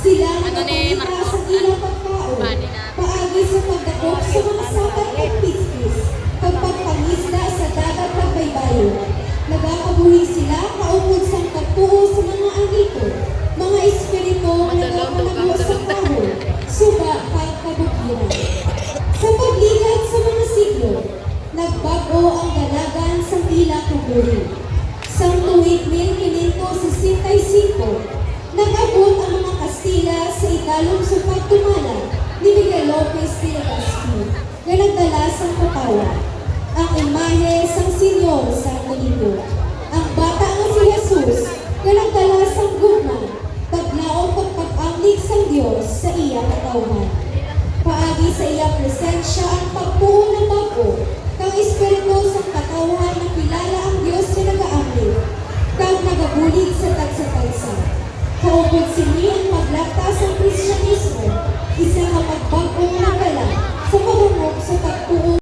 Sila nakapagkita sa ilang pagkaon, paagi sa pagdakop sa mga sakay at piskis, pagpagpangisda sa dagat pagbaybayo. Nagakabuhi sila kaupod sa katuo sa mga anghito, mga espiritu na nagpapanagwa sa kaho, suba pagkabukiran. Sa pagligat sa mga siglo, nagbago ang dalagan sa ilang kuburi. Sa tuwing 1565, nag-abot ang mga Kastila sa ikalong sa pagtumala ni Miguel Lopez de Legazpi na nagdala sa katawan ang imahe sang Senyor sa Angelito. Ang bata nga si Jesus na nagdala sang gugma, taglaong pagpag-anglig sang Diyos sa iyang katawhan. Paagi sa iyang presensya ang pagtuo